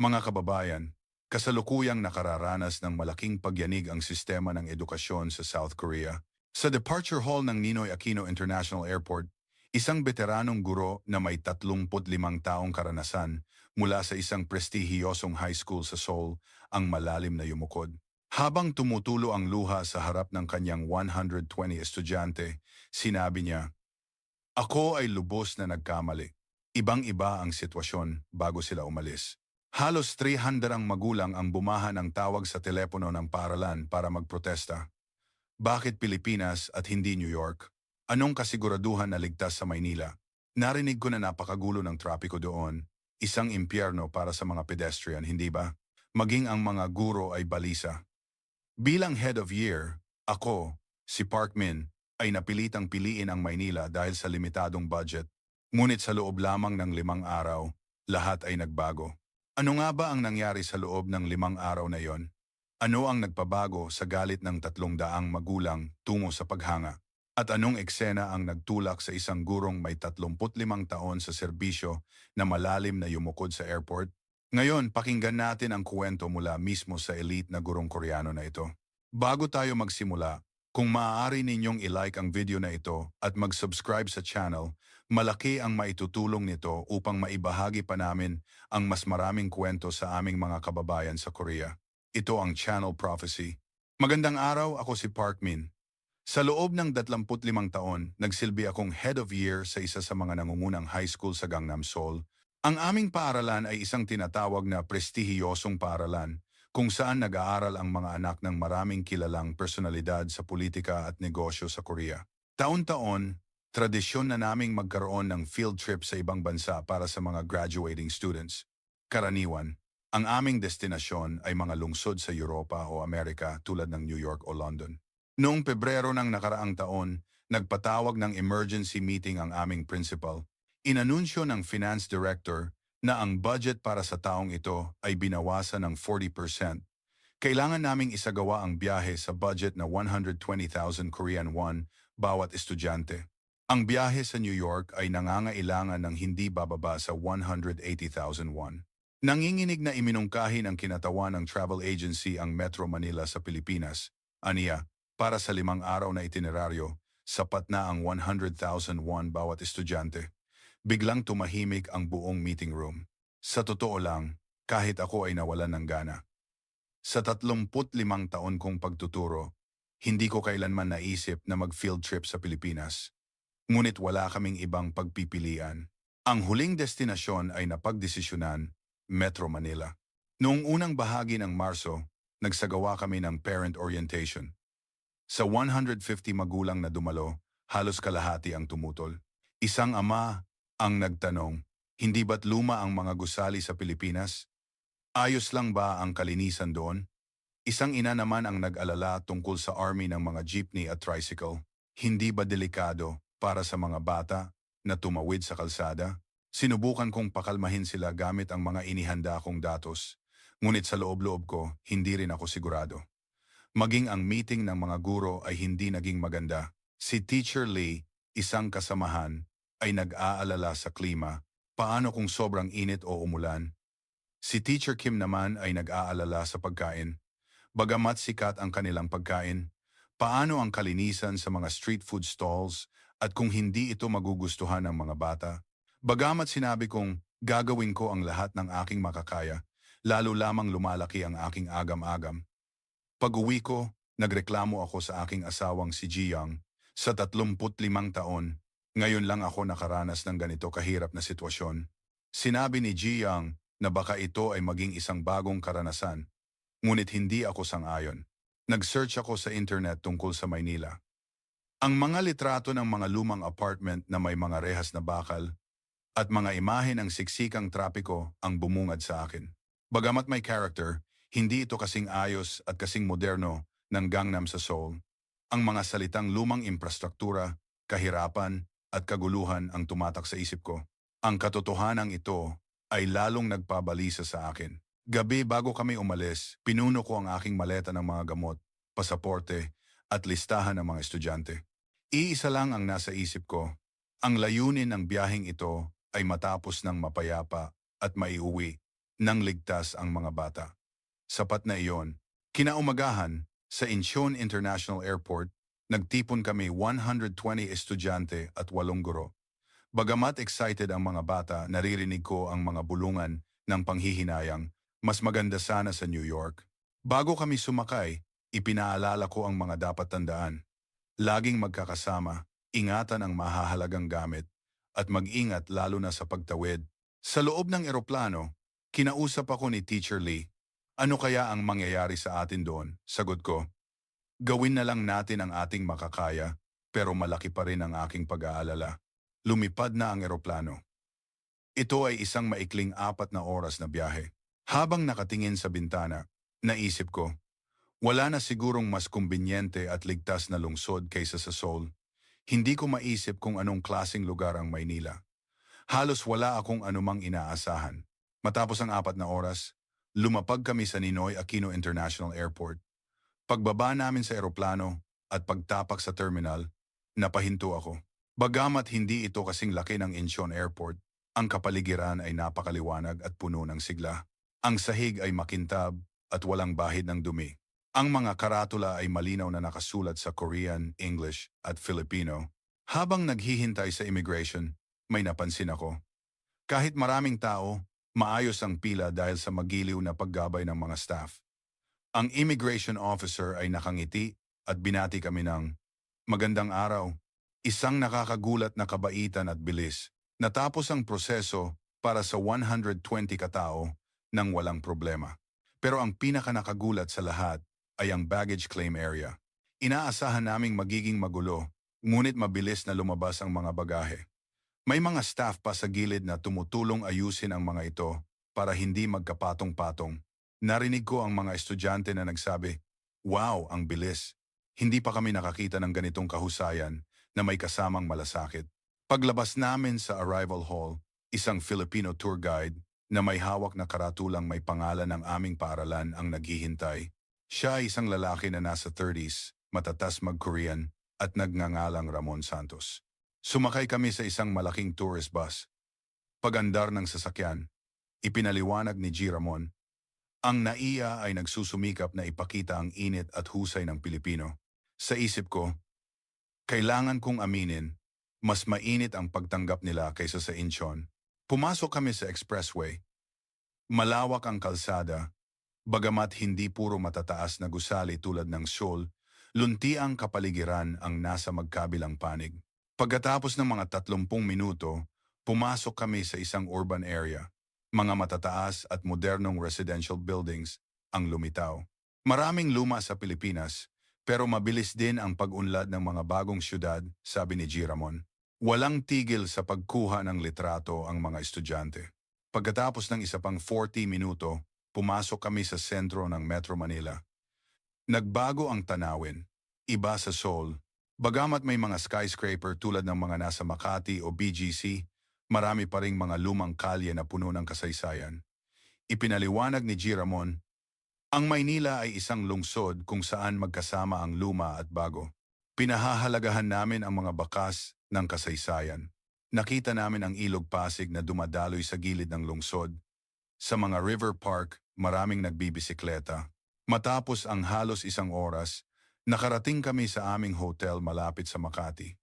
Mga kababayan, kasalukuyang nakararanas ng malaking pagyanig ang sistema ng edukasyon sa South Korea. Sa departure hall ng Ninoy Aquino International Airport, isang veteranong guro na may 35 taong karanasan mula sa isang prestihiyosong high school sa Seoul ang malalim na yumukod. Habang tumutulo ang luha sa harap ng kanyang 120 estudyante, sinabi niya, "Ako ay lubos na nagkamali. Ibang-iba ang sitwasyon bago sila umalis. Halos 300 ang magulang ang bumaha ng tawag sa telepono ng paaralan para magprotesta. Bakit Pilipinas at hindi New York? Anong kasiguraduhan na ligtas sa Maynila? Narinig ko na napakagulo ng trapiko doon. Isang impyerno para sa mga pedestrian, hindi ba? Maging ang mga guro ay balisa. Bilang head of year, ako, si Park Min, ay napilitang piliin ang Maynila dahil sa limitadong budget. Ngunit sa loob lamang ng 5 araw, lahat ay nagbago. Ano nga ba ang nangyari sa loob ng 5 araw na yon? Ano ang nagpabago sa galit ng 300 magulang tungo sa paghanga? At anong eksena ang nagtulak sa isang gurong may 35 taon sa serbisyo na malalim na yumukod sa airport? Ngayon, pakinggan natin ang kwento mula mismo sa elite na gurong Koreano na ito. Bago tayo magsimula, kung maaari ninyong i-like ang video na ito at mag-subscribe sa channel, malaki ang maitutulong nito upang maibahagi pa namin ang mas maraming kwento sa aming mga kababayan sa Korea. Ito ang Channel Prophecy. Magandang araw, ako si Park Min. Sa loob ng 25 taon, nagsilbi akong head of year sa isa sa mga nangungunang high school sa Gangnam, Seoul. Ang aming paaralan ay isang tinatawag na prestihiyosong paaralan kung saan nag-aaral ang mga anak ng maraming kilalang personalidad sa politika at negosyo sa Korea. Taon-taon, tradisyon na naming magkaroon ng field trip sa ibang bansa para sa mga graduating students. Karaniwan, ang aming destinasyon ay mga lungsod sa Europa o Amerika tulad ng New York o London. Noong Pebrero ng nakaraang taon, nagpatawag ng emergency meeting ang aming principal. Inanunsyo ng finance director na ang budget para sa taong ito ay binawasan ng 40%. Kailangan naming isagawa ang biyahe sa budget na 120,000 Korean won bawat estudyante. Ang biyahe sa New York ay nangangailangan ng hindi bababa sa 180,000 won. Nanginginig na iminungkahi ng kinatawan ng travel agency ang Metro Manila sa Pilipinas. Aniya, para sa 5 araw na itineraryo, sapat na ang 100,000 won bawat estudyante. Biglang tumahimik ang buong meeting room. Sa totoo lang, kahit ako ay nawalan ng gana. Sa 35 taon kong pagtuturo, hindi ko kailanman naisip na mag-field trip sa Pilipinas. Ngunit wala kaming ibang pagpipilian. Ang huling destinasyon ay napagdesisyonan, Metro Manila. Noong unang bahagi ng Marso, nagsagawa kami ng parent orientation. Sa 150 magulang na dumalo, halos kalahati ang tumutol. Isang ama ang nagtanong, hindi ba't luma ang mga gusali sa Pilipinas? Ayos lang ba ang kalinisan doon? Isang ina naman ang nag-alala tungkol sa army ng mga jeepney at tricycle. Hindi ba delikado para sa mga bata na tumawid sa kalsada? Sinubukan kong pakalmahin sila gamit ang mga inihanda kong datos. Ngunit sa loob-loob ko, hindi rin ako sigurado. Maging ang meeting ng mga guro ay hindi naging maganda. Si Teacher Lee, isang kasamahan, ay nag-aalala sa klima. Paano kung sobrang init o umulan? Si Teacher Kim naman ay nag-aalala sa pagkain. Bagamat sikat ang kanilang pagkain, paano ang kalinisan sa mga street food stalls at kung hindi ito magugustuhan ng mga bata? Bagamat sinabi kong gagawin ko ang lahat ng aking makakaya, lalo lamang lumalaki ang aking agam-agam. Pag-uwi ko, nagreklamo ako sa aking asawang si Ji Young. Sa 35 taon, ngayon lang ako nakaranas ng ganito kahirap na sitwasyon. Sinabi ni Ji Young na baka ito ay maging isang bagong karanasan, ngunit hindi ako sang-ayon. Nag-search ako sa internet tungkol sa Maynila. Ang mga litrato ng mga lumang apartment na may mga rehas na bakal at mga imahe ng siksikang trapiko ang bumungad sa akin. Bagamat may character, hindi ito kasing ayos at kasing moderno ng Gangnam sa Seoul. Ang mga salitang lumang infrastruktura, kahirapan at kaguluhan ang tumatak sa isip ko. Ang katotohanan ito ay lalong nagpabalisa sa akin. Gabi bago kami umalis, pinuno ko ang aking maleta ng mga gamot, pasaporte at listahan ng mga estudyante. Iisa lang ang nasa isip ko. Ang layunin ng biyaheng ito ay matapos ng mapayapa at maiuwi nang ligtas ang mga bata. Sapat na iyon. Kinaumagahan, sa Incheon International Airport, nagtipon kami 120 estudyante at 8 guro. Bagamat excited ang mga bata, naririnig ko ang mga bulungan ng panghihinayang, mas maganda sana sa New York. Bago kami sumakay, ipinaalala ko ang mga dapat tandaan. Laging magkakasama, ingatan ang mahahalagang gamit, at mag-ingat lalo na sa pagtawid. Sa loob ng eroplano, kinausap ako ni Teacher Lee. Ano kaya ang mangyayari sa atin doon? Sagot ko, gawin na lang natin ang ating makakaya, pero malaki pa rin ang aking pag-aalala. Lumipad na ang eroplano. Ito ay isang maikling 4 na oras na biyahe. Habang nakatingin sa bintana, naisip ko, wala na sigurong mas kumbinyente at ligtas na lungsod kaysa sa Seoul. Hindi ko maisip kung anong klaseng lugar ang Maynila. Halos wala akong anumang inaasahan. Matapos ang 4 na oras, lumapag kami sa Ninoy Aquino International Airport. Pagbaba namin sa eroplano at pagtapak sa terminal, napahinto ako. Bagamat hindi ito kasing laki ng Incheon Airport, ang kapaligiran ay napakaliwanag at puno ng sigla. Ang sahig ay makintab at walang bahid ng dumi. Ang mga karatula ay malinaw na nakasulat sa Korean, English at Filipino. Habang naghihintay sa immigration, may napansin ako. Kahit maraming tao, maayos ang pila dahil sa magiliw na paggabay ng mga staff. Ang immigration officer ay nakangiti at binati kami ng, "Magandang araw." Isang nakakagulat na kabaitan at bilis. Natapos ang proseso para sa 120 katao nang walang problema. Pero ang pinakanakagulat sa lahat ay ang baggage claim area. Inaasahan naming magiging magulo, ngunit mabilis na lumabas ang mga bagahe. May mga staff pa sa gilid na tumutulong ayusin ang mga ito para hindi magkapatong-patong. Narinig ko ang mga estudyante na nagsabi, "Wow, ang bilis. Hindi pa kami nakakita ng ganitong kahusayan na may kasamang malasakit." Paglabas namin sa arrival hall, isang Filipino tour guide na may hawak na karatulang may pangalan ng aming paaralan ang naghihintay. Siya ay isang lalaki na nasa 30s, matatas mag-Korean at nagngangalang Ramon Santos. Sumakay kami sa isang malaking tourist bus. Pag-andar ng sasakyan, ipinaliwanag ni G. Ramon, ang NAIA ay nagsusumikap na ipakita ang init at husay ng Pilipino. Sa isip ko, kailangan kong aminin, mas mainit ang pagtanggap nila kaysa sa Incheon. Pumasok kami sa expressway. Malawak ang kalsada. Bagamat hindi puro matataas na gusali tulad ng Seoul, luntiang kapaligiran ang nasa magkabilang panig. Pagkatapos ng mga 30 minuto, pumasok kami sa isang urban area. Mga matataas at modernong residential buildings ang lumitaw. Maraming luma sa Pilipinas, pero mabilis din ang pag-unlad ng mga bagong syudad, sabi ni G. Ramon. Walang tigil sa pagkuha ng litrato ang mga estudyante. Pagkatapos ng isa pang 40 minuto, pumasok kami sa sentro ng Metro Manila. Nagbago ang tanawin. Iba sa Seoul. Bagamat may mga skyscraper tulad ng mga nasa Makati o BGC, marami pa ring mga lumang kalye na puno ng kasaysayan. Ipinaliwanag ni G. Ramon, ang Maynila ay isang lungsod kung saan magkasama ang luma at bago. Pinahahalagahan namin ang mga bakas ng kasaysayan. Nakita namin ang ilog Pasig na dumadaloy sa gilid ng lungsod. Sa mga river park, maraming nagbibisikleta. Matapos ang halos 1 oras, nakarating kami sa aming hotel malapit sa Makati.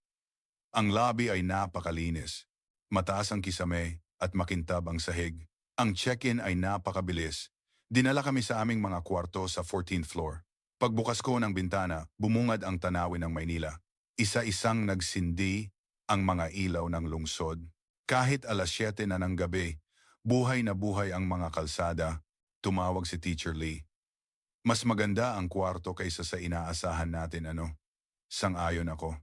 Ang lobby ay napakalinis. Mataas ang kisame at makintab ang sahig. Ang check-in ay napakabilis. Dinala kami sa aming mga kwarto sa 14th floor. Pagbukas ko ng bintana, bumungad ang tanawin ng Maynila. Isa-isang nagsindi ang mga ilaw ng lungsod. Kahit alas 7 na ng gabi, buhay na buhay ang mga kalsada, tumawag si Teacher Lee. Mas maganda ang kwarto kaysa sa inaasahan natin Sang-ayon ako.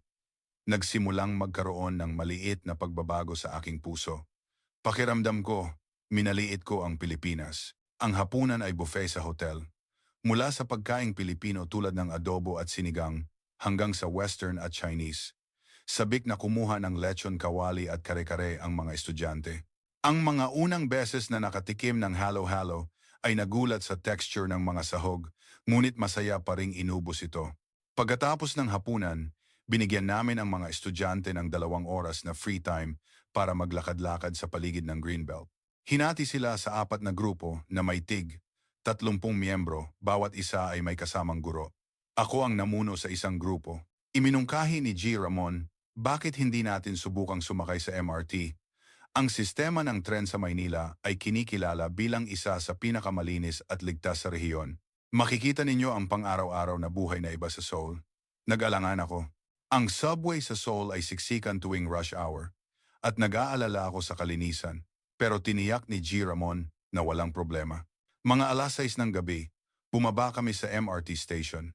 Nagsimulang magkaroon ng maliit na pagbabago sa aking puso. Pakiramdam ko, minaliit ko ang Pilipinas. Ang hapunan ay buffet sa hotel. Mula sa pagkaing Pilipino tulad ng adobo at sinigang, hanggang sa Western at Chinese. Sabik na kumuha ng lechon kawali at kare-kare ang mga estudyante. Ang mga unang beses na nakatikim ng halo-halo ay nagulat sa texture ng mga sahog, ngunit masaya pa ring inubos ito. Pagkatapos ng hapunan, binigyan namin ang mga estudyante ng 2 oras na free time para maglakad-lakad sa paligid ng Greenbelt. Hinati sila sa 4 na grupo na may 30 miyembro, bawat isa ay may kasamang guro. Ako ang namuno sa isang grupo. Iminungkahi ni G. Ramon, bakit hindi natin subukang sumakay sa MRT? Ang sistema ng tren sa Maynila ay kinikilala bilang isa sa pinakamalinis at ligtas sa rehiyon. Makikita ninyo ang pang-araw-araw na buhay na iba sa Seoul. Nag-alangan ako. Ang subway sa Seoul ay siksikan tuwing rush hour at nag-aalala ako sa kalinisan. Pero tiniyak ni G. Ramon na walang problema. Mga 6:00 ng gabi, bumaba kami sa MRT station.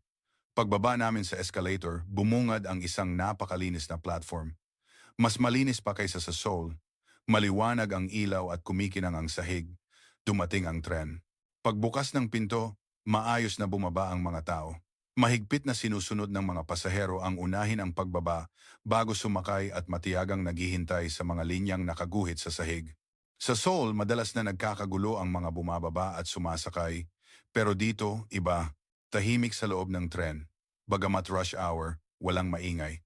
Pagbaba namin sa escalator, bumungad ang isang napakalinis na platform. Mas malinis pa kaysa sa Seoul. Maliwanag ang ilaw at kumikinang ang sahig. Dumating ang tren. Pagbukas ng pinto, maayos na bumaba ang mga tao. Mahigpit na sinusunod ng mga pasahero ang unahin ang pagbaba bago sumakay at matiyagang naghihintay sa mga linyang nakaguhit sa sahig. Sa Seoul, madalas na nagkakagulo ang mga bumababa at sumasakay. Pero dito, iba, tahimik sa loob ng tren. Bagamat rush hour, walang maingay.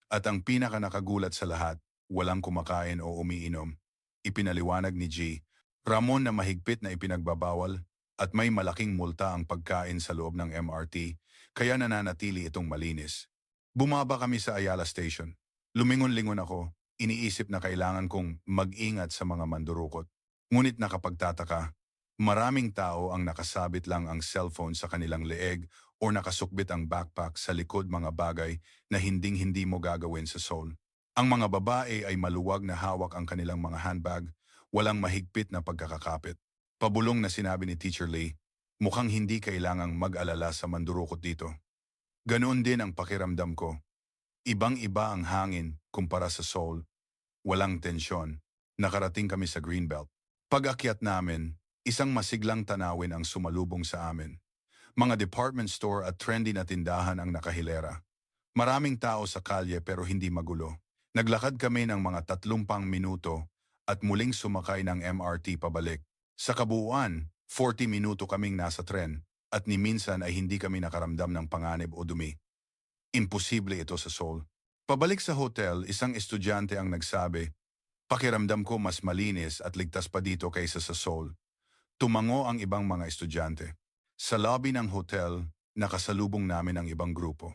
At ang pinaka-nakagulat sa lahat, walang kumakain o umiinom. Ipinaliwanag ni G. Ramon na mahigpit na ipinagbabawal at may malaking multa ang pagkain sa loob ng MRT, kaya nananatili itong malinis. Bumaba kami sa Ayala Station. Lumingon-lingon ako, iniisip na kailangan kong mag-ingat sa mga mandurukot. Ngunit nakapagtataka, maraming tao ang nakasabit lang ang cellphone sa kanilang leeg o nakasukbit ang backpack sa likod, mga bagay na hinding-hindi mo gagawin sa Seoul. Ang mga babae ay maluwag na hawak ang kanilang mga handbag, walang mahigpit na pagkakakapit. Pabulong na sinabi ni Teacher Lee, mukhang hindi kailangang mag-alala sa mandurukot dito. Ganoon din ang pakiramdam ko. Ibang-iba ang hangin kumpara sa Seoul. Walang tensyon. Nakarating kami sa Greenbelt. Pag-akyat namin, isang masiglang tanawin ang sumalubong sa amin. Mga department store at trendy na tindahan ang nakahilera. Maraming tao sa kalye pero hindi magulo. Naglakad kami ng mga 30 minuto at muling sumakay ng MRT pabalik. Sa kabuuan, 40 minuto kaming nasa tren at ni minsan ay hindi kami nakaramdam ng panganib o dumi. Imposible ito sa Seoul. Pabalik sa hotel, isang estudyante ang nagsabi, pakiramdam ko mas malinis at ligtas pa dito kaysa sa Seoul. Tumango ang ibang mga estudyante. Sa lobby ng hotel, nakasalubong namin ang ibang grupo.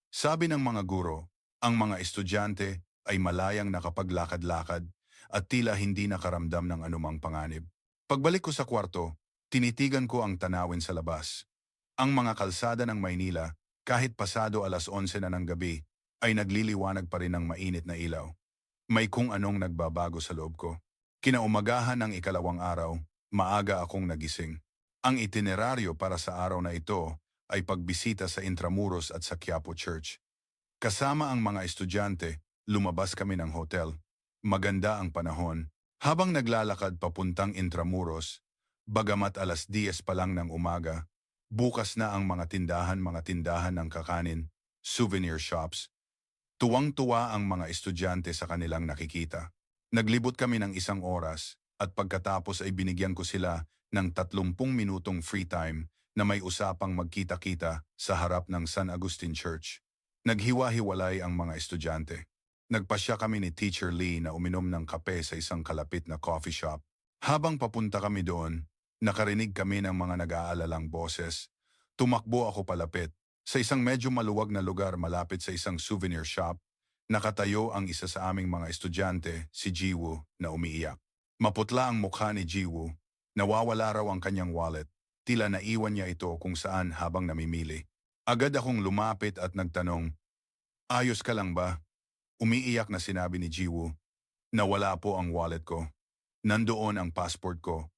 Sabi ng mga guro, ang mga estudyante ay malayang nakapaglakad-lakad at tila hindi nakaramdam ng anumang panganib. Pagbalik ko sa kwarto, tinitigan ko ang tanawin sa labas. Ang mga kalsada ng Maynila, kahit pasado 11:00 na ng gabi, ay nagliliwanag pa rin ng mainit na ilaw. May kung anong nagbabago sa loob ko. Kinaumagahan ng ikalawang araw, maaga akong nagising. Ang itineraryo para sa araw na ito ay pagbisita sa Intramuros at sa Quiapo Church. Kasama ang mga estudyante, lumabas kami ng hotel. Maganda ang panahon. Habang naglalakad papuntang Intramuros, bagamat 10:00 pa lang ng umaga, bukas na ang mga tindahan ng kakanin, souvenir shops. Tuwang-tuwa ang mga estudyante sa kanilang nakikita. Naglibot kami ng 1 oras at pagkatapos ay binigyan ko sila ng 30 minutong free time na may usapang magkita-kita sa harap ng San Agustin Church. Naghiwa-hiwalay ang mga estudyante. Nagpasya kami ni Teacher Lee na uminom ng kape sa isang kalapit na coffee shop. Habang papunta kami doon, nakarinig kami ng mga nag-aalalang boses. Tumakbo ako palapit. Sa isang medyo maluwag na lugar malapit sa isang souvenir shop, nakatayo ang isa sa aming mga estudyante, si Jiwoo, na umiiyak. Maputla ang mukha ni Jiwoo. Nawawala raw ang kanyang wallet. Tila naiwan niya ito kung saan habang namimili. Agad akong lumapit at nagtanong, ayos ka lang ba? Umiiyak na sinabi ni Jiwoo, nawala po ang wallet ko. Nandoon ang passport ko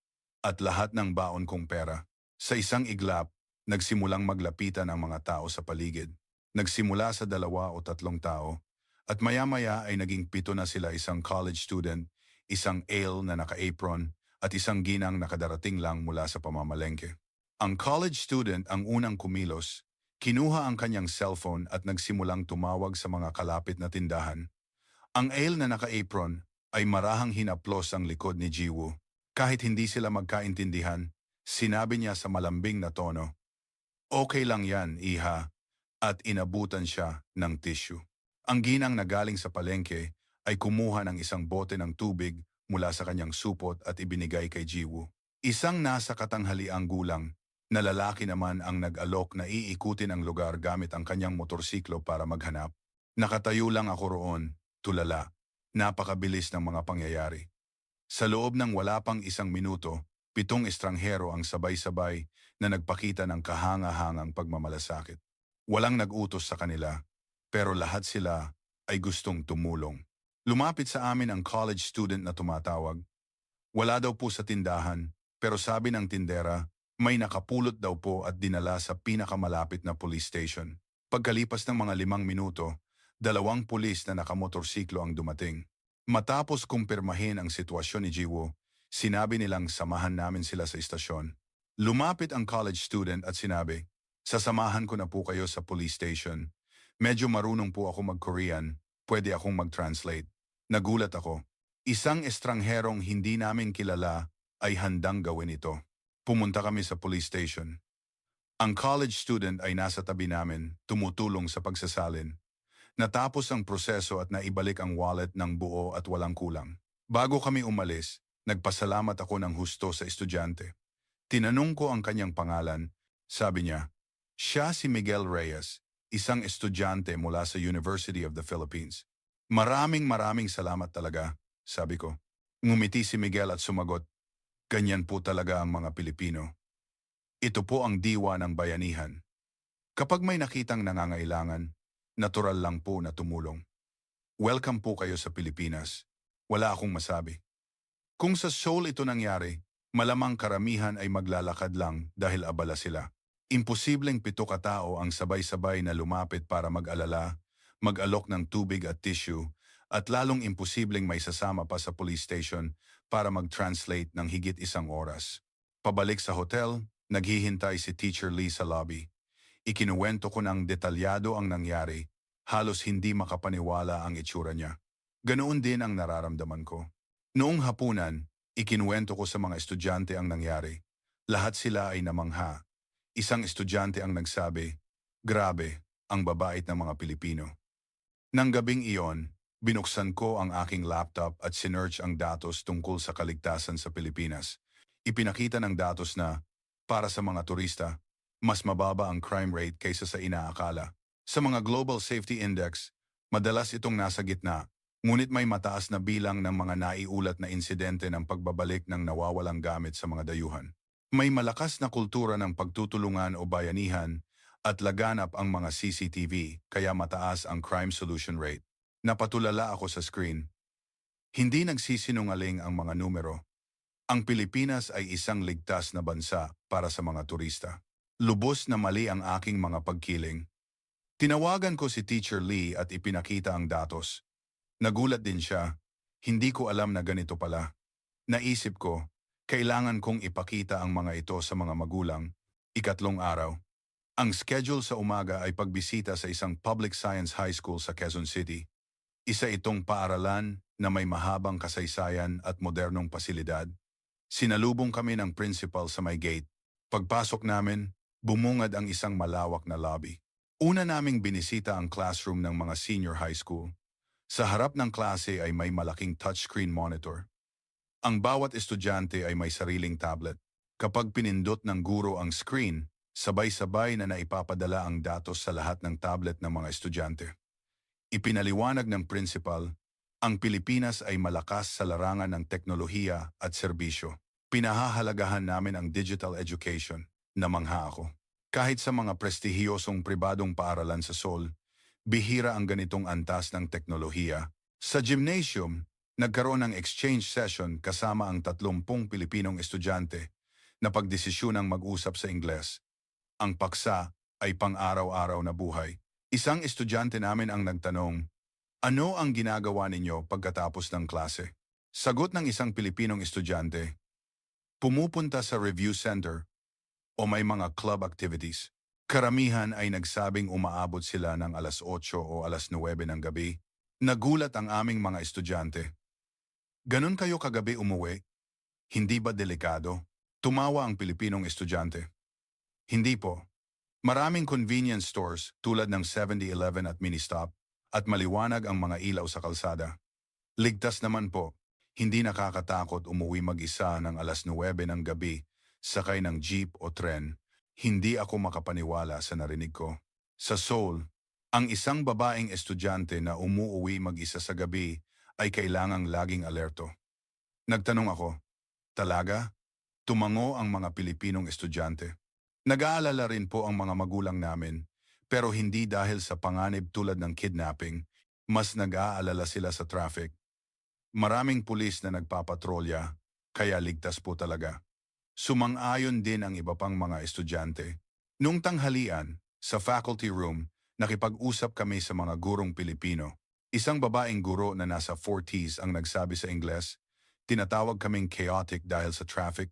at lahat ng baon kong pera. Sa isang iglap, nagsimulang maglapitan ang mga tao sa paligid. Nagsimula sa 2 o 3 tao at maya-maya ay naging 7 na sila, isang college student, isang ale na naka-apron at isang ginang nakadarating lang mula sa pamamalengke. Ang college student ang unang kumilos, kinuha ang kanyang cellphone at nagsimulang tumawag sa mga kalapit na tindahan. Ang ale na naka-apron ay marahang hinaplos ang likod ni Jiwoo. Kahit hindi sila magkaintindihan, sinabi niya sa malambing na tono, okay lang yan, iha, at inabutan siya ng tissue. Ang ginang na galing sa palengke ay kumuha ng isang bote ng tubig mula sa kanyang supot at ibinigay kay Jiwoo. Isang nasa katanghaliang gulang na lalaki naman ang nag-alok na iikutin ang lugar gamit ang kanyang motorsiklo para maghanap. Nakatayo lang ako roon, tulala. Napakabilis ng mga pangyayari. Sa loob ng wala pang 1 minuto, 7 estranghero ang sabay-sabay na nagpakita ng kahanga-hangang pagmamalasakit. Walang nag-utos sa kanila, pero lahat sila ay gustong tumulong. Lumapit sa amin ang college student na tumatawag. Wala daw po sa tindahan, pero sabi ng tindera, may nakapulot daw po at dinala sa pinakamalapit na police station. Pagkalipas ng mga 5 minuto, 2 pulis na nakamotorsiklo ang dumating. Matapos kumpirmahin ang sitwasyon ni Jiwoo, sinabi nilang samahan namin sila sa istasyon. Lumapit ang college student at sinabi, sasamahan ko na po kayo sa police station. Medyo marunong po ako mag-Korean, pwede akong mag-translate. Nagulat ako. Isang estrangherong hindi namin kilala ay handang gawin ito. Pumunta kami sa police station. Ang college student ay nasa tabi namin, tumutulong sa pagsasalin. Natapos ang proseso at naibalik ang wallet ng buo at walang kulang. Bago kami umalis, nagpasalamat ako ng husto sa estudyante. Tinanong ko ang kanyang pangalan. Sabi niya, siya si Miguel Reyes, isang estudyante mula sa University of the Philippines. Maraming salamat talaga, sabi ko. Ngumiti si Miguel at sumagot, ganyan po talaga ang mga Pilipino. Ito po ang diwa ng bayanihan. Kapag may nakitang nangangailangan, natural lang po na tumulong. Welcome po kayo sa Pilipinas. Wala akong masabi. Kung sa Seoul ito nangyari, malamang karamihan ay maglalakad lang dahil abala sila. Imposibleng 7 katao ang sabay-sabay na lumapit para mag-alala, mag-alok ng tubig at tissue, at lalong imposibleng may sasama pa sa police station para mag-translate ng higit 1 oras. Pabalik sa hotel, naghihintay si Teacher Lee sa lobby. Ikinuwento ko ng detalyado ang nangyari, halos hindi makapaniwala ang itsura niya. Ganoon din ang nararamdaman ko. Noong hapunan, ikinuwento ko sa mga estudyante ang nangyari. Lahat sila ay namangha. Isang estudyante ang nagsabi, grabe, ang babait ng mga Pilipino. Nang gabing iyon, binuksan ko ang aking laptop at sinearch ang datos tungkol sa kaligtasan sa Pilipinas. Ipinakita ng datos na, para sa mga turista, mas mababa ang crime rate kaysa sa inaakala. Sa mga Global Safety Index, madalas itong nasa gitna, ngunit may mataas na bilang ng mga naiulat na insidente ng pagbabalik ng nawawalang gamit sa mga dayuhan. May malakas na kultura ng pagtutulungan o bayanihan at laganap ang mga CCTV kaya mataas ang crime solution rate. Napatulala ako sa screen. Hindi nagsisinungaling ang mga numero. Ang Pilipinas ay isang ligtas na bansa para sa mga turista. Lubos na mali ang aking mga pagkiling. Tinawagan ko si Teacher Lee at ipinakita ang datos. Nagulat din siya. Hindi ko alam na ganito pala. Naisip ko, kailangan kong ipakita ang mga ito sa mga magulang. 3 araw. Ang schedule sa umaga ay pagbisita sa isang public science high school sa Quezon City. Isa itong paaralan na may mahabang kasaysayan at modernong pasilidad. Sinalubong kami ng principal sa may gate. Pagpasok namin, bumungad ang isang malawak na lobby. Una naming binisita ang classroom ng mga senior high school. Sa harap ng klase ay may malaking touchscreen monitor. Ang bawat estudyante ay may sariling tablet. Kapag pinindot ng guro ang screen, sabay-sabay na naipapadala ang datos sa lahat ng tablet ng mga estudyante. Ipinaliwanag ng principal, ang Pilipinas ay malakas sa larangan ng teknolohiya at serbisyo. Pinahahalagahan namin ang digital education. Namangha ako. Kahit sa mga prestihiyosong pribadong paaralan sa Seoul, bihira ang ganitong antas ng teknolohiya. Sa gymnasium, nagkaroon ng exchange session kasama ang 30 Pilipinong estudyante na pagdesisyunang mag-usap sa Ingles. Ang paksa ay pang-araw-araw na buhay. Isang estudyante namin ang nagtanong, ano ang ginagawa ninyo pagkatapos ng klase? Sagot ng isang Pilipinong estudyante, pumupunta sa review center o may mga club activities. Karamihan ay nagsabing umaabot sila ng alas 8 o alas 9 ng gabi. Nagulat ang aming mga estudyante. Ganon kayo kagabi umuwi? Hindi ba delikado? Tumawa ang Pilipinong estudyante. Hindi po. Maraming convenience stores tulad ng 7-Eleven at Ministop at maliwanag ang mga ilaw sa kalsada. Ligtas naman po. Hindi nakakatakot umuwi mag-isa ng alas 9 ng gabi, sakay ng jeep o tren. Hindi ako makapaniwala sa narinig ko. Sa Seoul, ang isang babaeng estudyante na umuuwi mag-isa sa gabi ay kailangang laging alerto. Nagtanong ako, talaga? Tumango ang mga Pilipinong estudyante. Nag-aalala rin po ang mga magulang namin, pero hindi dahil sa panganib tulad ng kidnapping, mas nag-aalala sila sa traffic. Maraming pulis na nagpapatrolya, kaya ligtas po talaga. Sumang-ayon din ang iba pang mga estudyante. Nung tanghalian, sa faculty room, nakipag-usap kami sa mga gurong Pilipino. Isang babaeng guro na nasa 40s ang nagsabi sa Ingles, tinatawag kaming chaotic dahil sa traffic,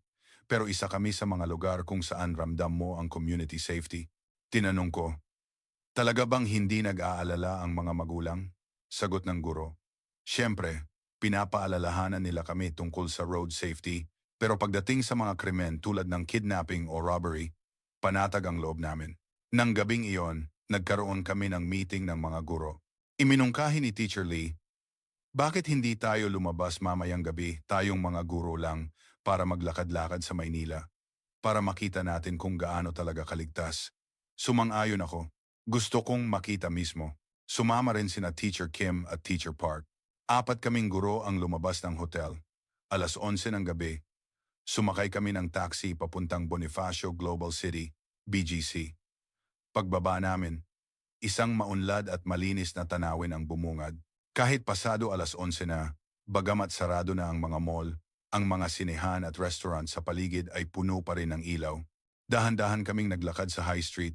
pero isa kami sa mga lugar kung saan ramdam mo ang community safety. Tinanong ko, talaga bang hindi nag-aalala ang mga magulang? Sagot ng guro, siyempre, pinapaalalahanan nila kami tungkol sa road safety, pero pagdating sa mga krimen tulad ng kidnapping o robbery, panatag ang loob namin. Nang gabing iyon, nagkaroon kami ng meeting ng mga guro. Iminungkahi ni Teacher Lee, bakit hindi tayo lumabas mamayang gabi, tayong mga guro lang, para maglakad-lakad sa Maynila, para makita natin kung gaano talaga kaligtas. Sumang-ayon ako. Gusto kong makita mismo. Sumama rin sina Teacher Kim at Teacher Park. 4 kaming guro ang lumabas ng hotel. Alas 11 ng gabi, sumakay kami ng taxi papuntang Bonifacio Global City, BGC. Pagbaba namin, isang maunlad at malinis na tanawin ang bumungad. Kahit pasado alas 11 na, bagamat sarado na ang mga mall, ang mga sinehan at restaurant sa paligid ay puno pa rin ng ilaw. Dahan-dahan kaming naglakad sa High Street.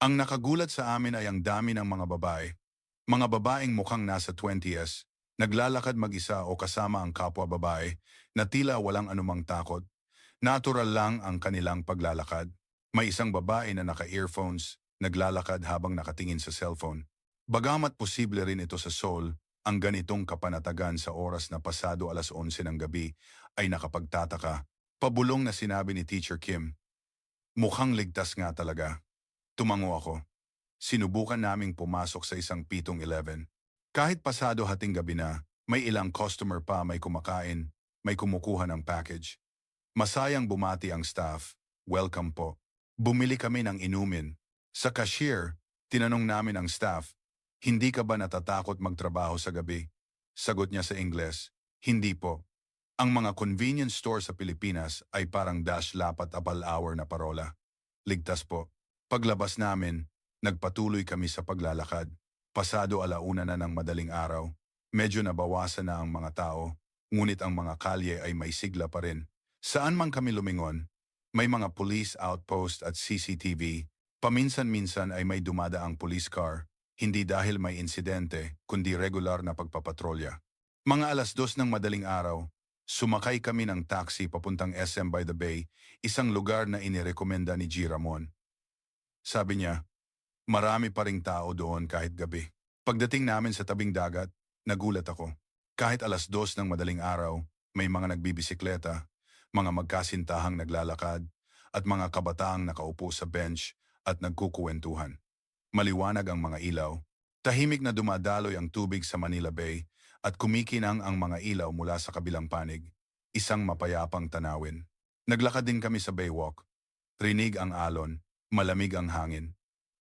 Ang nakagulat sa amin ay ang dami ng mga babae. Mga babaeng mukhang nasa 20s, naglalakad mag-isa o kasama ang kapwa babae na tila walang anumang takot. Natural lang ang kanilang paglalakad. May isang babae na naka-earphones, naglalakad habang nakatingin sa cellphone. Bagamat posible rin ito sa Seoul, ang ganitong kapanatagan sa oras na pasado alas 11 ng gabi ay nakapagtataka. Pabulong na sinabi ni Teacher Kim, mukhang ligtas nga talaga. Tumango ako. Sinubukan naming pumasok sa isang pitong 11. Kahit pasado hating gabi na, may ilang customer pa may kumakain, may kumukuha ng package. Masayang bumati ang staff, welcome po. Bumili kami ng inumin. Sa cashier, tinanong namin ang staff, hindi ka ba natatakot magtrabaho sa gabi? Sagot niya sa Ingles, hindi po. Ang mga convenience store sa Pilipinas ay parang dash lapat apal hour na parola. Ligtas po. Paglabas namin, nagpatuloy kami sa paglalakad. Pasado 1:00 na ng madaling araw. Medyo nabawasan na ang mga tao, ngunit ang mga kalye ay may sigla pa rin. Saan man kami lumingon, may mga police outpost at CCTV. Paminsan-minsan ay may dumadaang police car, hindi dahil may insidente, kundi regular na pagpapatrolya. Mga alas 2 ng madaling araw, sumakay kami ng taxi papuntang SM by the Bay, isang lugar na inirekomenda ni G. Ramon. Sabi niya, marami pa ring tao doon kahit gabi. Pagdating namin sa tabing dagat, nagulat ako. Kahit alas 2 ng madaling araw, may mga nagbibisikleta, mga magkasintahang naglalakad, at mga kabataang nakaupo sa bench at nagkukuwentuhan. Maliwanag ang mga ilaw, tahimik na dumadaloy ang tubig sa Manila Bay at kumikinang ang mga ilaw mula sa kabilang panig, isang mapayapang tanawin. Naglakad din kami sa Baywalk. Rinig ang alon, malamig ang hangin.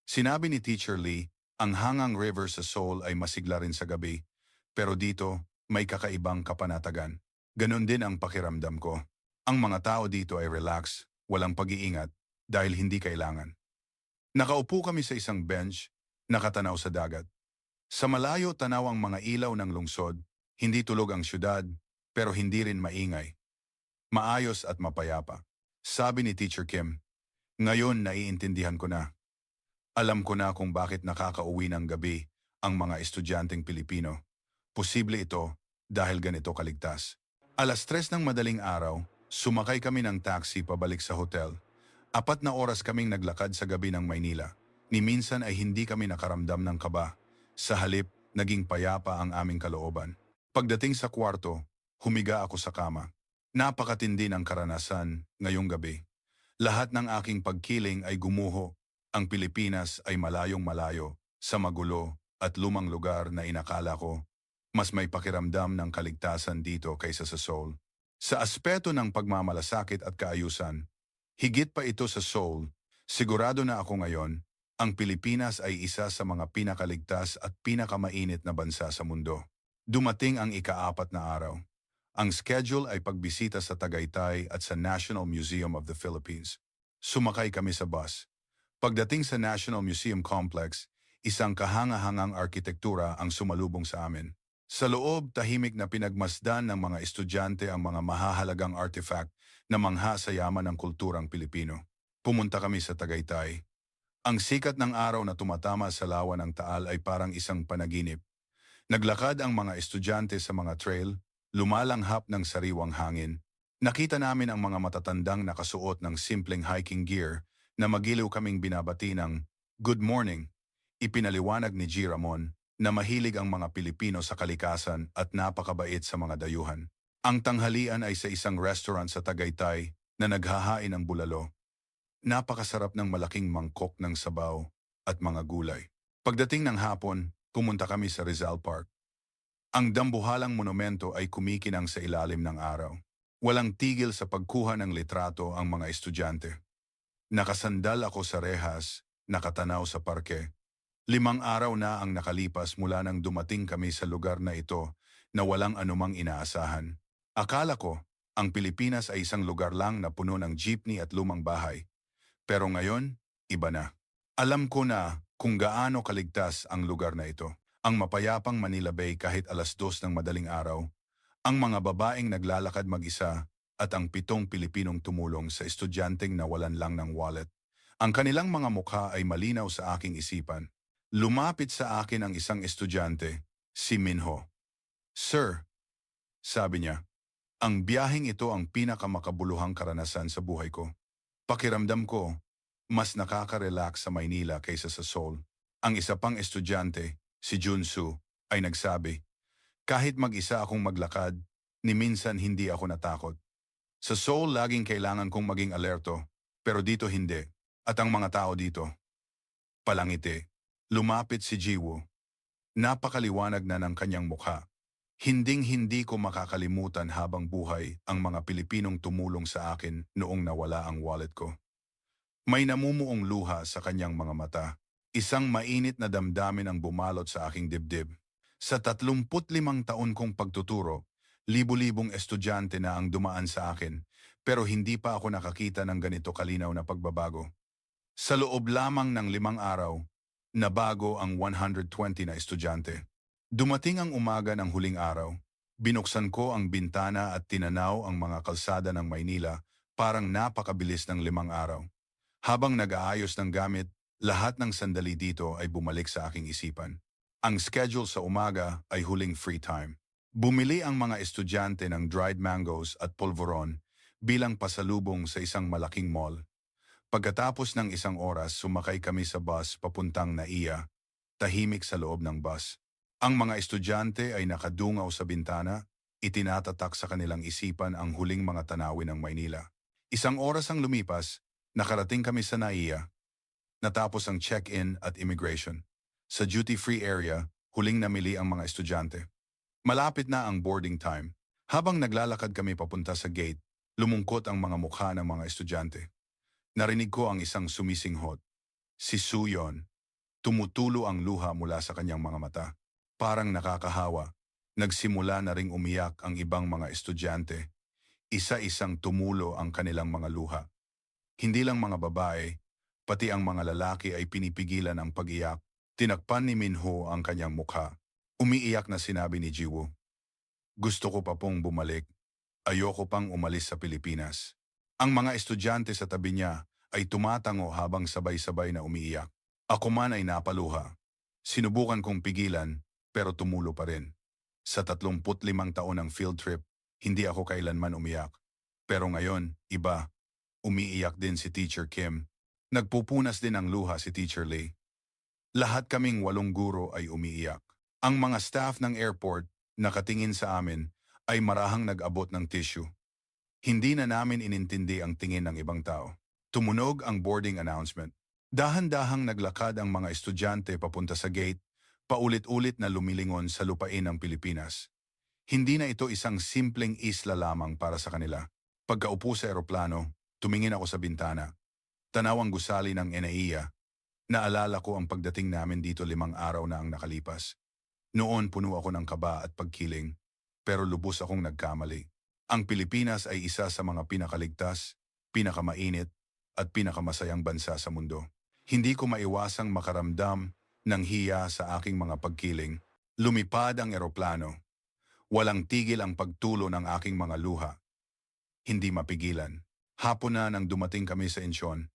Sinabi ni Teacher Lee, ang Hangang River sa Seoul ay masigla rin sa gabi, pero dito may kakaibang kapanatagan. Ganon din ang pakiramdam ko. Ang mga tao dito ay relax, walang pag-iingat, dahil hindi kailangan. Nakaupo kami sa isang bench, nakatanaw sa dagat. Sa malayo tanaw ang mga ilaw ng lungsod, hindi tulog ang syudad, pero hindi rin maingay. Maayos at mapayapa. Sabi ni Teacher Kim, ngayon naiintindihan ko na. Alam ko na kung bakit nakakauwi ng gabi ang mga estudyanteng Pilipino. Posible ito dahil ganito kaligtas. Alas 3 ng madaling araw, sumakay kami ng taxi pabalik sa hotel. 4 na oras kaming naglakad sa gabi ng Maynila. Ni minsan ay hindi kami nakaramdam ng kaba. Sa halip, naging payapa ang aming kalooban. Pagdating sa kwarto, humiga ako sa kama. Napakatindi ng karanasan ngayong gabi. Lahat ng aking pagkiling ay gumuho. Ang Pilipinas ay malayong malayo, sa magulo at lumang lugar na inakala ko Mas may pakiramdam ng kaligtasan dito kaysa sa Seoul. Sa aspeto ng pagmamalasakit at kaayusan, higit pa ito sa Seoul, sigurado na ako ngayon, ang Pilipinas ay isa sa mga pinakaligtas at pinakamainit na bansa sa mundo. Dumating ang ika-4 na araw. Ang schedule ay pagbisita sa Tagaytay at sa National Museum of the Philippines. Sumakay kami sa bus. Pagdating sa National Museum Complex, isang kahanga-hangang arkitektura ang sumalubong sa amin. Sa loob, tahimik na pinagmasdan ng mga estudyante ang mga mahahalagang artifact na mangha sa yaman ng kulturang Pilipino. Pumunta kami sa Tagaytay. Ang sikat ng araw na tumatama sa lawa ng Taal ay parang isang panaginip. Naglakad ang mga estudyante sa mga trail, lumalanghap ng sariwang hangin. Nakita namin ang mga matatandang nakasuot ng simpleng hiking gear na magiliw kaming binabati ng "Good morning." Ipinaliwanag ni G. Ramon na mahilig ang mga Pilipino sa kalikasan at napakabait sa mga dayuhan. Ang tanghalian ay sa isang restaurant sa Tagaytay na naghahain ng bulalo. Napakasarap ng malaking mangkok ng sabaw at mga gulay. Pagdating ng hapon, pumunta kami sa Rizal Park. Ang dambuhalang monumento ay kumikinang sa ilalim ng araw. Walang tigil sa pagkuha ng litrato ang mga estudyante. Nakasandal ako sa rehas, nakatanaw sa parke. 5 araw na ang nakalipas mula nang dumating kami sa lugar na ito na walang anumang inaasahan. Akala ko, ang Pilipinas ay isang lugar lang na puno ng jeepney at lumang bahay. Pero ngayon, iba na. Alam ko na kung gaano kaligtas ang lugar na ito. Ang mapayapang Manila Bay kahit 2:00 ng madaling araw, ang mga babaeng naglalakad mag-isa at ang 7 Pilipinong tumulong sa estudyanteng nawalan lang ng wallet. Ang kanilang mga mukha ay malinaw sa aking isipan. Lumapit sa akin ang isang estudyante, si Minho. "Sir," sabi niya, "ang biyaheng ito ang pinakamakabuluhang karanasan sa buhay ko. Pakiramdam ko, mas nakaka-relax sa Maynila kaysa sa Seoul." Ang isa pang estudyante, si Junsu, ay nagsabi, "Kahit mag-isa akong maglakad, ni minsan hindi ako natakot. Sa Seoul laging kailangan kong maging alerto, pero dito hindi. At ang mga tao dito." Palangiti. Lumapit si Jiwoo. Napakaliwanag na ng kanyang mukha. Hinding-hindi ko makakalimutan habang buhay ang mga Pilipinong tumulong sa akin noong nawala ang wallet ko. May namumuong luha sa kanyang mga mata. Isang mainit na damdamin ang bumalot sa aking dibdib. Sa 35 taon kong pagtuturo, libu-libong estudyante na ang dumaan sa akin, pero hindi pa ako nakakita ng ganito kalinaw na pagbabago. Sa loob lamang ng 5 araw, nabago ang 120 na estudyante. Dumating ang umaga ng huling araw. Binuksan ko ang bintana at tinanaw ang mga kalsada ng Maynila, parang napakabilis ng 5 araw. Habang nag-aayos ng gamit, lahat ng sandali dito ay bumalik sa aking isipan. Ang schedule sa umaga ay huling free time. Bumili ang mga estudyante ng dried mangoes at polvoron bilang pasalubong sa isang malaking mall. Pagkatapos ng 1 oras, sumakay kami sa bus papuntang Naiya, tahimik sa loob ng bus. Ang mga estudyante ay nakadungaw sa bintana, itinatatak sa kanilang isipan ang huling mga tanawin ng Maynila. 1 oras ang lumipas, nakarating kami sa Naiya. Natapos ang check-in at immigration. Sa duty-free area, huling namili ang mga estudyante. Malapit na ang boarding time. Habang naglalakad kami papunta sa gate, lumungkot ang mga mukha ng mga estudyante. Narinig ko ang isang sumisinghot. Si Suyon. Tumutulo ang luha mula sa kanyang mga mata. Parang nakakahawa. Nagsimula na ring umiyak ang ibang mga estudyante. Isa-isang tumulo ang kanilang mga luha. Hindi lang mga babae, pati ang mga lalaki ay pinipigilan ang pag-iyak. Tinakpan ni Minho ang kanyang mukha. Umiiyak na sinabi ni Jiwoo, "Gusto ko pa pong bumalik. Ayoko pang umalis sa Pilipinas." Ang mga estudyante sa tabi niya ay tumatango habang sabay-sabay na umiiyak. Ako man ay napaluha. Sinubukan kong pigilan, pero tumulo pa rin. Sa 35 taon ng field trip, hindi ako kailanman umiyak. Pero ngayon, iba. Umiiyak din si Teacher Kim. Nagpupunas din ng luha si Teacher Lee. Lahat kaming 8 guro ay umiiyak. Ang mga staff ng airport, nakatingin sa amin, ay marahang nag-abot ng tissue. Hindi na namin inintindi ang tingin ng ibang tao. Tumunog ang boarding announcement. Dahan-dahang naglakad ang mga estudyante papunta sa gate, paulit-ulit na lumilingon sa lupain ng Pilipinas. Hindi na ito isang simpleng isla lamang para sa kanila. Pagkaupo sa eroplano, tumingin ako sa bintana. Tanaw ang gusali ng NAIA. Naalala ko ang pagdating namin dito 5 araw na ang nakalipas. Noon puno ako ng kaba at pagkiling, pero lubos akong nagkamali. Ang Pilipinas ay isa sa mga pinakaligtas, pinakamainit, at pinakamasayang bansa sa mundo. Hindi ko maiwasang makaramdam ng hiya sa aking mga pagkiling. Lumipad ang eroplano. Walang tigil ang pagtulo ng aking mga luha. Hindi mapigilan. Hapon na nang dumating kami sa Incheon.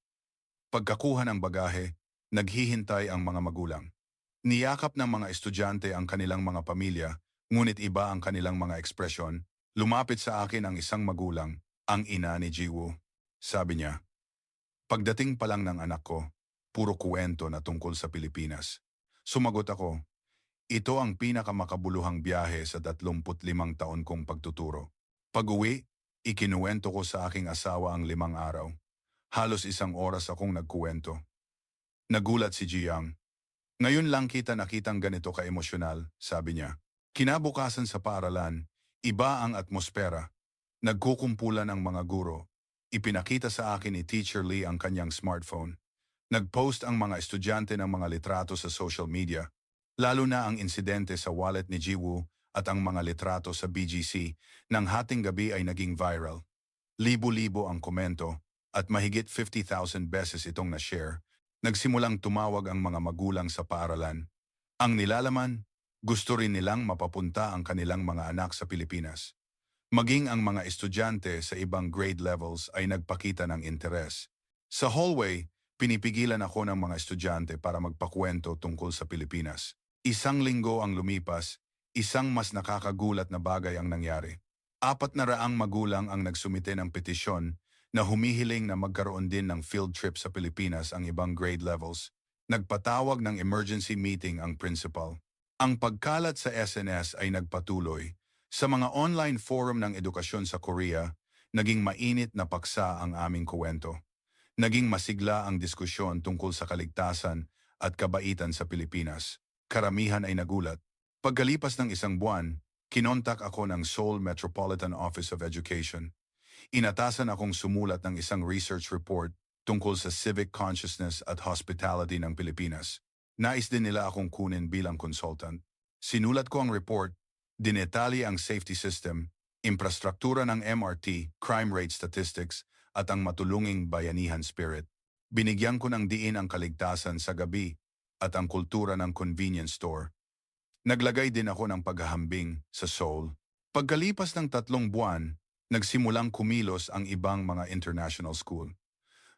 Pagkakuha ng bagahe, naghihintay ang mga magulang. Niyakap ng mga estudyante ang kanilang mga pamilya, ngunit iba ang kanilang mga ekspresyon. Lumapit sa akin ang isang magulang, ang ina ni Jiwoo. Sabi niya, pagdating pa lang ng anak ko, puro kuwento na tungkol sa Pilipinas. Sumagot ako, ito ang pinakamakabuluhang biyahe sa 35 taon kong pagtuturo. Pag-uwi, ikinuwento ko sa aking asawa ang 5 araw. Halos 1 oras akong nagkuwento. Nagulat si Jiang. Ngayon lang kita nakitang ganito ka-emosyonal, sabi niya. Kinabukasan sa paaralan, iba ang atmosfera. Nagkukumpulan ang mga guro. Ipinakita sa akin ni Teacher Lee ang kanyang smartphone. Nag-post ang mga estudyante ng mga litrato sa social media. Lalo na ang insidente sa wallet ni Jiwoo at ang mga litrato sa BGC nang hating gabi ay naging viral. Libo-libo ang komento at mahigit 50,000 beses itong na-share. Nagsimulang tumawag ang mga magulang sa paaralan. Ang nilalaman, gusto rin nilang mapapunta ang kanilang mga anak sa Pilipinas. Maging ang mga estudyante sa ibang grade levels ay nagpakita ng interes. Sa hallway, pinipigilan ako ng mga estudyante para magpakwento tungkol sa Pilipinas. 1 linggo ang lumipas, isang mas nakakagulat na bagay ang nangyari. 400 magulang ang nagsumite ng petisyon na humihiling na magkaroon din ng field trip sa Pilipinas ang ibang grade levels. Nagpatawag ng emergency meeting ang principal. Ang pagkalat sa SNS ay nagpatuloy. Sa mga online forum ng edukasyon sa Korea, naging mainit na paksa ang aming kuwento. Naging masigla ang diskusyon tungkol sa kaligtasan at kabaitan sa Pilipinas. Karamihan ay nagulat. Pagkalipas ng 1 buwan, kinontak ako ng Seoul Metropolitan Office of Education. Inatasan akong sumulat ng isang research report tungkol sa civic consciousness at hospitality ng Pilipinas. Nais din nila akong kunin bilang consultant. Sinulat ko ang report, dinetali ang safety system, infrastruktura ng MRT, crime rate statistics, at ang matulunging bayanihan spirit. Binigyan ko ng diin ang kaligtasan sa gabi at ang kultura ng convenience store. Naglagay din ako ng paghahambing sa Seoul. Pagkalipas ng 3 buwan, nagsimulang kumilos ang ibang mga international school.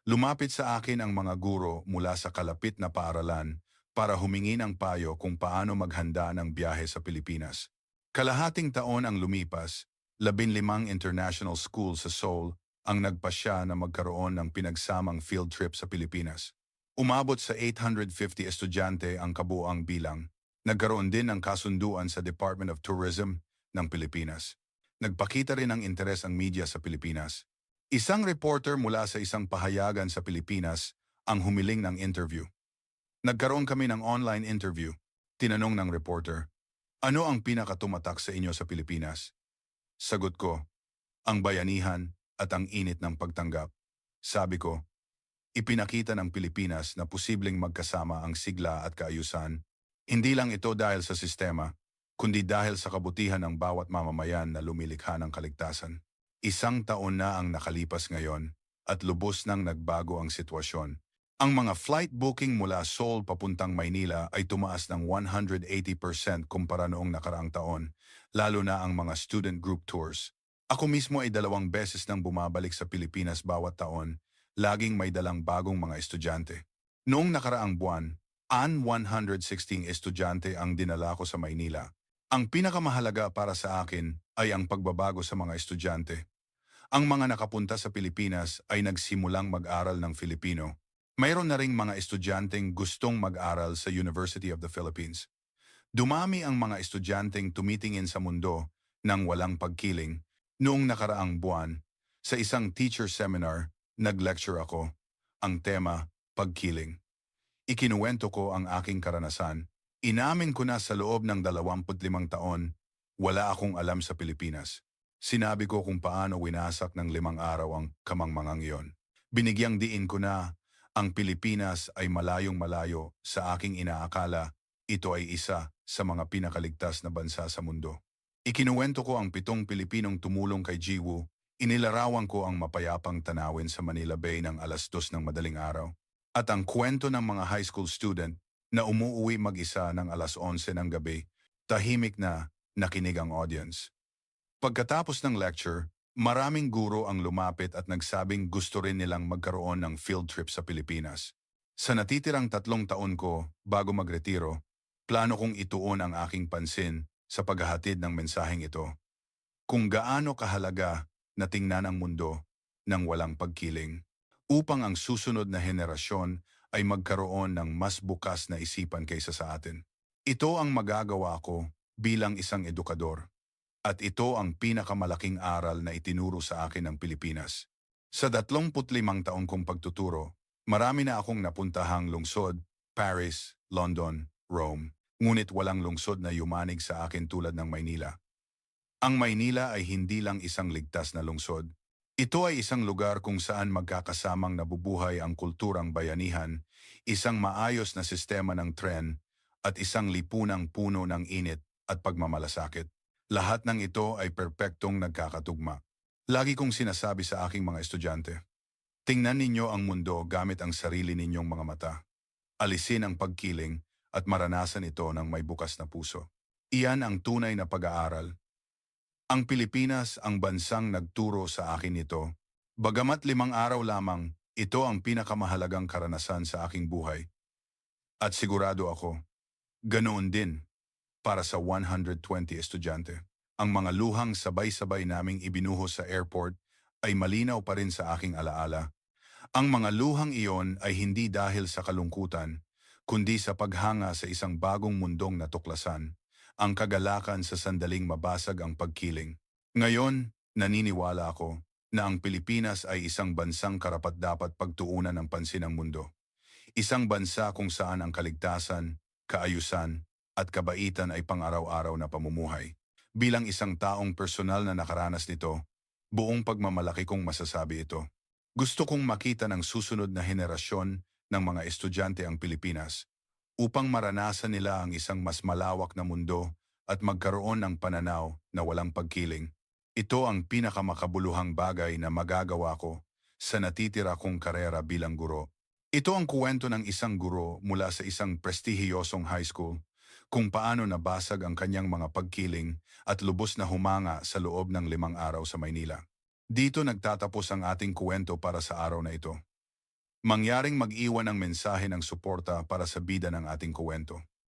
Lumapit sa akin ang mga guro mula sa kalapit na paaralan para humingi ng payo kung paano maghanda ng biyahe sa Pilipinas. Kalahating taon ang lumipas, 15 international schools sa Seoul ang nagpasya na magkaroon ng pinagsamang field trip sa Pilipinas. Umabot sa 850 estudyante ang kabuuang bilang. Nagkaroon din ng kasunduan sa Department of Tourism ng Pilipinas. Nagpakita rin ng interes ang media sa Pilipinas. Isang reporter mula sa isang pahayagan sa Pilipinas ang humiling ng interview. Nagkaroon kami ng online interview. Tinanong ng reporter, ano ang pinakatumatak sa inyo sa Pilipinas? Sagot ko, ang bayanihan at ang init ng pagtanggap. Sabi ko, ipinakita ng Pilipinas na posibleng magkasama ang sigla at kaayusan. Hindi lang ito dahil sa sistema, kundi dahil sa kabutihan ng bawat mamamayan na lumilikha ng kaligtasan. 1 taon na ang nakalipas ngayon at lubos nang nagbago ang sitwasyon. Ang mga flight booking mula Seoul papuntang Maynila ay tumaas ng 180% kumpara noong nakaraang taon, lalo na ang mga student group tours. Ako mismo ay 2 beses nang bumabalik sa Pilipinas bawat taon, laging may dalang bagong mga estudyante. Noong nakaraang buwan, 116 estudyante ang dinala ko sa Maynila. Ang pinakamahalaga para sa akin ay ang pagbabago sa mga estudyante. Ang mga nakapunta sa Pilipinas ay nagsimulang mag-aral ng Filipino. Mayroon na ring mga estudyanteng gustong mag-aral sa University of the Philippines. Dumami ang mga estudyanteng tumitingin sa mundo ng walang pagkiling. Noong nakaraang buwan, sa isang teacher seminar, nag-lecture ako. Ang tema, pagkiling. Ikinuwento ko ang aking karanasan. Inamin ko na sa loob ng 25 taon, wala akong alam sa Pilipinas. Sinabi ko kung paano winasak ng 5 araw ang kamangmangang iyon. Binigyang diin ko na ang Pilipinas ay malayong malayo sa aking inaakala. Ito ay isa sa mga pinakaligtas na bansa sa mundo. Ikinuwento ko ang 7 Pilipinong tumulong kay Jiwoo. Inilarawan ko ang mapayapang tanawin sa Manila Bay ng 2:00 ng madaling araw. At ang kwento ng mga high school student na umuuwi mag-isa ng 11:00 ng gabi, tahimik na nakinig ang audience. Pagkatapos ng lecture, maraming guro ang lumapit at nagsabing gusto rin nilang magkaroon ng field trip sa Pilipinas. Sa natitirang 3 taon ko bago magretiro, plano kong ituon ang aking pansin sa paghahatid ng mensaheng ito. Kung gaano kahalaga na tingnan ang mundo ng walang pagkiling, upang ang susunod na henerasyon ay magkaroon ng mas bukas na isipan kaysa sa atin. Ito ang magagawa ko bilang isang edukador. At ito ang pinakamalaking aral na itinuro sa akin ng Pilipinas. Sa 25 taon kong pagtuturo, marami na akong napuntahang lungsod, Paris, London, Rome, ngunit walang lungsod na yumanig sa akin tulad ng Maynila. Ang Maynila ay hindi lang isang ligtas na lungsod. Ito ay isang lugar kung saan magkakasamang nabubuhay ang kulturang bayanihan, isang maayos na sistema ng tren, at isang lipunang puno ng init at pagmamalasakit. Lahat ng ito ay perpektong nagkakatugma. Lagi kong sinasabi sa aking mga estudyante, tingnan ninyo ang mundo gamit ang sarili ninyong mga mata. Alisin ang pagkiling at maranasan ito ng may bukas na puso. Iyan ang tunay na pag-aaral. Ang Pilipinas ang bansang nagturo sa akin nito. Bagamat 5 araw lamang, ito ang pinakamahalagang karanasan sa aking buhay. At sigurado ako, ganoon din para sa 120 estudyante. Ang mga luhang sabay-sabay naming ibinuhos sa airport ay malinaw pa rin sa aking alaala. Ang mga luhang iyon ay hindi dahil sa kalungkutan, kundi sa paghanga sa isang bagong mundong natuklasan, ang kagalakan sa sandaling mabasag ang pagkiling. Ngayon, naniniwala ako na ang Pilipinas ay isang bansang karapat-dapat pagtuunan ng pansin ng mundo. Isang bansa kung saan ang kaligtasan, kaayusan, at kabaitan ay pang-araw-araw na pamumuhay. Bilang isang taong personal na nakaranas nito, buong pagmamalaki kong masasabi ito. Gusto kong makita ng susunod na henerasyon ng mga estudyante ang Pilipinas upang maranasan nila ang isang mas malawak na mundo at magkaroon ng pananaw na walang pagkiling. Ito ang pinakamakabuluhang bagay na magagawa ko sa natitira kong karera bilang guro. Ito ang kuwento ng isang guro mula sa isang prestihiyosong high school kung paano nabasag ang kanyang mga pagkiling at lubos na humanga sa loob ng 5 araw sa Maynila. Dito nagtatapos ang ating kuwento para sa araw na ito. Mangyaring mag-iwan ng mensahe ng suporta para sa bida ng ating kuwento.